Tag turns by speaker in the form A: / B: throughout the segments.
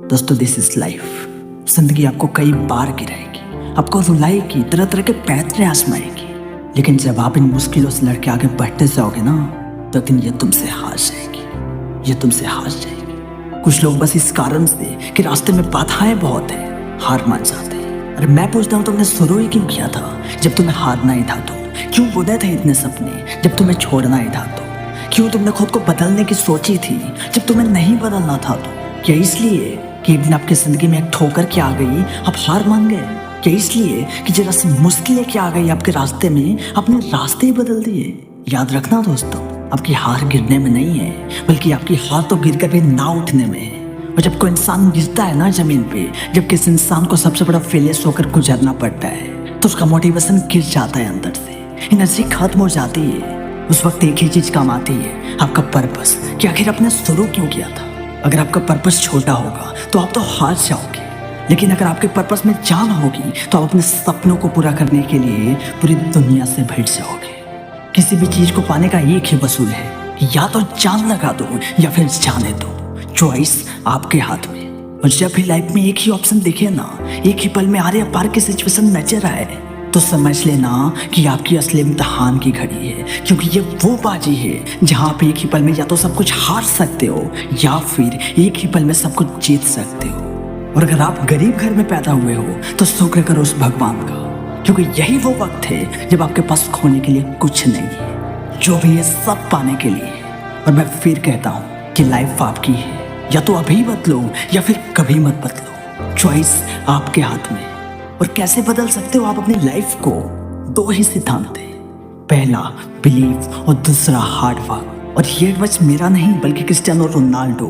A: दोस्तों this is life. जिंदगी आपको कई बार गिराएगी, आपको रुलाएगी, तरह तरह के पैतरे आजमाएगी, लेकिन जब आप इन मुश्किलों से लड़के आगे बढ़ते जाओगे ना, तो दिन ये तुमसे हार जाएगी, ये तुमसे हार जाएगी। कुछ लोग बस इस कारण से कि रास्ते में बाधाएं बहुत है, हार मान जाते हैं। अरे मैं पूछता हूँ, तुमने शुरू ही क्यों किया था जब तुम्हें हारना ही था? तो क्यों बुने थे इतने सपने जब तुम्हें छोड़ना ही था? तो क्यों तुमने खुद को बदलने की सोची थी जब तुम्हें नहीं बदलना था? तो क्या इसलिए कि एक दिन आपकी जिंदगी में एक ठोकर क्या आ गई, आप हार मान गए? क्या इसलिए कि जरा सी मुश्किलें क्या आ गई आपके रास्ते में, अपने रास्ते ही बदल दिए? याद रखना दोस्तों, आपकी हार गिरने में नहीं है, बल्कि आपकी हार तो गिर कर भी ना उठने में है। और जब कोई इंसान गिरता है ना जमीन पे, जब किसी इंसान को सबसे बड़ा फेलियर होकर गुजरना पड़ता है, तो उसका मोटिवेशन गिर जाता है, अंदर से एनर्जी खत्म हो जाती है। उस वक्त एक ही चीज काम आती है, आपका पर्पस, कि आखिर आपने शुरू क्यों किया था। अगर आपका पर्पस छोटा होगा तो आप तो हार जाओगे, लेकिन अगर आपके पर्पस में जान होगी तो आप अपने सपनों को पूरा करने के लिए पूरी दुनिया से भिड़ जाओगे। किसी भी चीज को पाने का एक ही वसूल है कि या तो जान लगा दो या फिर जाने दो। चॉइस आपके हाथ में। और जब भी लाइफ में एक ही ऑप्शन दिखे ना, एक ही पल में आरे पार की सिचुएशन नजर आए, तो समझ लेना कि आपकी असली इम्तिहान की घड़ी है, क्योंकि ये वो बाजी है जहाँ आप एक ही पल में या तो सब कुछ हार सकते हो या फिर एक ही पल में सब कुछ जीत सकते हो। और अगर आप गरीब घर में पैदा हुए हो तो शुक्र करो उस भगवान का, क्योंकि यही वो वक्त है जब आपके पास खोने के लिए कुछ नहीं है, जो भी है सब पाने के लिए। और मैं फिर कहता हूँ कि लाइफ आपकी है, या तो अभी बदलो या फिर कभी मत बदलो। चॉइस आपके हाथ में। और कैसे बदल सकते हो आप अपनी लाइफ को? दो ही सिद्धांत है, पहला बिलीव और दूसरा हार्ड वर्क। और ये एडवाइस मेरा नहीं बल्कि क्रिस्टियानो रोनाल्डो,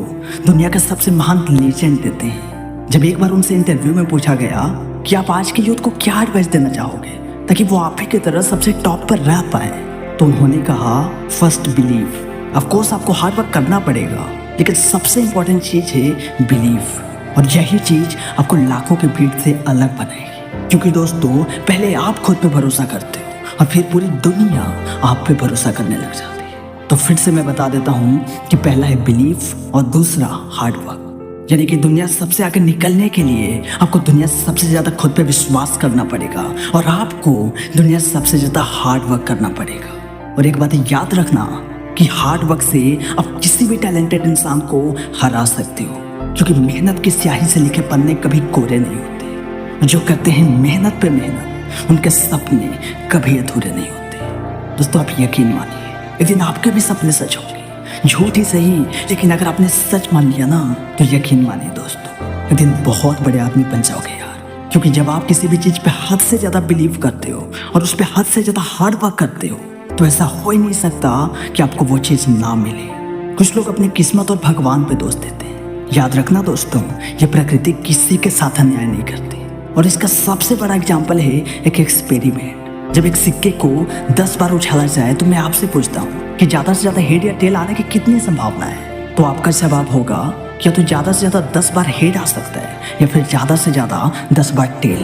A: दुनिया का सबसे महान लेजेंड, देते हैं। जब एक बार उनसे इंटरव्यू में पूछा गया कि आप आज के यूथ को क्या एडवाइस देना चाहोगे ताकि वो आप ही की तरह सबसे टॉप पर रह पाए, तो उन्होंने कहा फर्स्ट बिलीव। ऑफ कोर्स आपको हार्ड वर्क करना पड़ेगा, लेकिन सबसे इंपॉर्टेंट चीज है बिलीव। और यही चीज आपको लाखों के भीड़ से अलग बनाएगी, क्योंकि दोस्तों पहले आप खुद पे भरोसा करते हो और फिर पूरी दुनिया आप पे भरोसा करने लग जाती है। तो फिर से मैं बता देता हूँ कि पहला है बिलीव और दूसरा हार्ड वर्क। यानी कि दुनिया सबसे आगे निकलने के लिए आपको दुनिया से सबसे ज्यादा खुद पे विश्वास करना पड़ेगा और आपको दुनिया से सबसे ज्यादा हार्ड वर्क करना पड़ेगा। और एक बात याद रखना कि हार्ड वर्क से आप किसी भी टैलेंटेड इंसान को हरा सकते हो, क्योंकि मेहनत की स्याही से लिखे पन्ने कभी कोरे नहीं होते। जो करते हैं मेहनत पे मेहनत, उनके सपने कभी अधूरे नहीं होते। दोस्तों आप यकीन मानिए, एक दिन आपके भी सपने सच होंगे, झूठ ही सही, लेकिन अगर आपने सच मान लिया ना, तो यकीन मानिए दोस्तों, एक दिन बहुत बड़े आदमी बन जाओगे यार। क्योंकि जब आप किसी भी चीज पे हद से ज्यादा बिलीव करते हो और उस पर हद से ज्यादा हार्ड वर्क करते हो, तो ऐसा हो ही नहीं सकता कि आपको वो चीज ना मिले। कुछ लोग अपनी किस्मत और भगवान पे दोष देते हैं। याद रखना दोस्तों, ये प्रकृति किसी के साथ अन्याय नहीं करती। और इसका सबसे बड़ा एग्जाम्पल है एक एक्सपेरिमेंट। जब एक सिक्के को 10 बार उछाला जाए, तो मैं आपसे पूछता हूँ कि ज्यादा से ज्यादा हेड या टेल आने की कितनी संभावना है? तो आपका जवाब होगा कि या तो ज्यादा से ज्यादा 10 बार हेड आ सकता है या फिर ज्यादा से ज्यादा 10 बार टेल।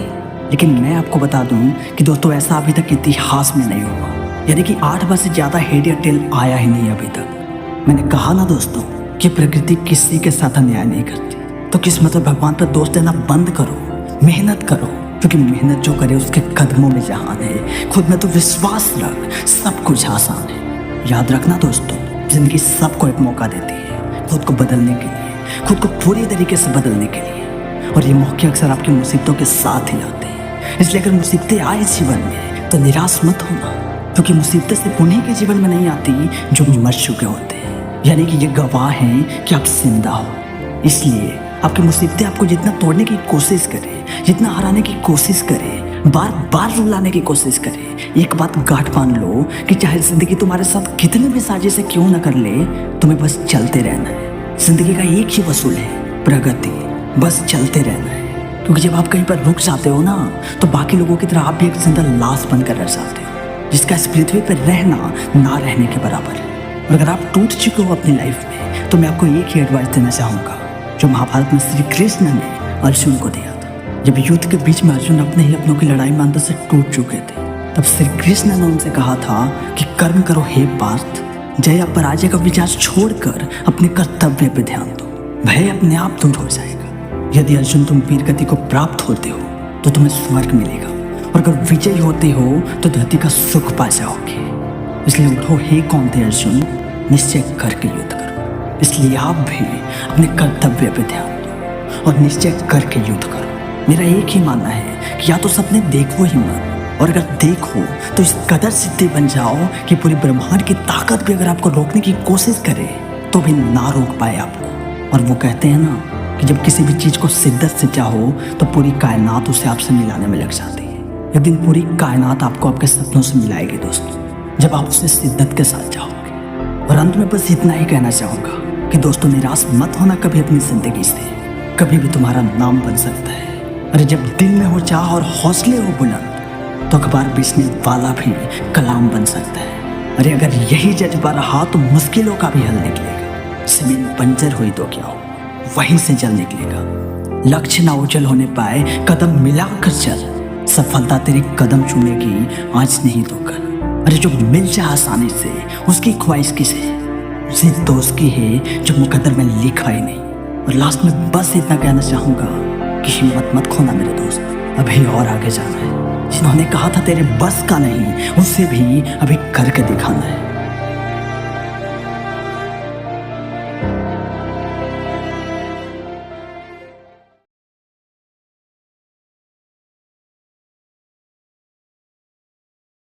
A: लेकिन मैं आपको बता दूं कि दोस्तों ऐसा अभी तक इतिहास में नहीं हुआ, यानी कि 8 बार से ज्यादा हेड या टेल आया ही नहीं अभी तक। मैंने कहा ना दोस्तों कि प्रकृति किसी के साथ अन्याय नहीं करती। तो किस्मत और भगवान पर दोष देना बंद करो, मेहनत करो, क्योंकि मेहनत जो करे उसके कदमों में जहान है। खुद में तो विश्वास रख, सब कुछ आसान है। याद रखना दोस्तों, जिंदगी सबको एक मौका देती है खुद को बदलने के लिए, खुद को पूरी तरीके से बदलने के लिए। और ये मौके अक्सर आपकी मुसीबतों के साथ ही आते हैं। इसलिए अगर मुसीबतें आए जीवन में तो निराश मत होना, क्योंकि मुसीबतें सिर्फ उन्हीं के जीवन में नहीं आती जो मर चुके होते हैं। यानी कि ये गवाह हैं कि आप जिंदा हो। इसलिए आपकी मुसीबतें आपको जितना तोड़ने की कोशिश करे, जितना हराने की कोशिश करे, बार बार रुलाने की कोशिश करे, एक बात गांठ बांध लो कि चाहे जिंदगी तुम्हारे साथ कितनी भी साजिशें क्यों न कर ले, तुम्हें बस चलते रहना है। जिंदगी का एक ही वसूल है, प्रगति। बस चलते रहना है, क्योंकि जब आप कहीं पर रुक जाते हो ना, तो बाकी लोगों की तरह आप भी एक जिंदा लाश बनकर रह जाते हो, जिसका इस पृथ्वी पर रहना ना रहने के बराबर है। और अगर आप टूट चुके हो अपनी लाइफ में, तो मैं आपको एक ही एडवाइस देना चाहूँगा जो महाभारत में श्री कृष्ण ने अर्जुन को दिया था। जब युद्ध के बीच में अर्जुन अपने ही अपनों की लड़ाई में अंदर से टूट चुके थे, तब श्री कृष्ण ने उनसे कहा था कि कर्म करो हे पार्थ, जय या पराजय का विचार छोड़कर अपने कर्तव्य पे ध्यान दो, भय अपने आप दूर हो जाएगा। यदि अर्जुन तुम वीर गति को प्राप्त होते हो तो तुम्हें स्वर्ग मिलेगा, और अगर विजयी होते हो तो धरती का सुख पा जाओगे। इसलिए उठो हे कौंते अर्जुन, निश्चय करके युद्ध करो। इसलिए आप भी अपने कर्तव्य पे ध्यान दो और निश्चय करके युद्ध करो। मेरा एक ही मानना है कि या तो सपने देखो ही मत, और अगर देखो तो इस कदर सिद्धि बन जाओ कि पूरी ब्रह्मांड की ताकत भी अगर आपको रोकने की कोशिश करे तो भी ना रोक पाए आपको। और वो कहते हैं ना कि जब किसी भी चीज़ को शिद्दत से चाहो तो पूरी कायनात उसे आपसे मिलाने में लग जाती है। एक दिन पूरी कायनात आपको आपके सपनों से मिलाएगी दोस्तों, जब आप उसे शिद्दत के साथ चाहोगे। और अंत में बस इतना ही कहना चाहूँगा कि दोस्तों, निराश मत होना कभी अपनी ज़िंदगी से, कभी भी तुम्हारा नाम बन सकता है। अरे जब दिल में हो चाह और हौसले हो बुलंद तो अखबार बेचने वाला भी कलाम बन सकता है। अरे अगर यही जज्बा रहा तो मुश्किलों का भी हल निकलेगा। जमीन बंजर हुई तो क्या हो, वहीं से जल निकलेगा। लक्ष्य ना उजल होने पाए, कदम मिलाकर चल। सफलता तेरे कदम चूमेगी आज नहीं तो कल। अरे जो मिल जाए आसानी से उसकी ख्वाहिश किसे, जिद तो उसकी है जो मुकद्दर में लिखा ही नहीं। और लास्ट में बस इतना कहना चाहूँगा कि हिम्मत मत खोना मेरे दोस्त, अभी और आगे जाना है। जिन्होंने कहा था तेरे बस का नहीं, उससे भी अभी करके दिखाना है।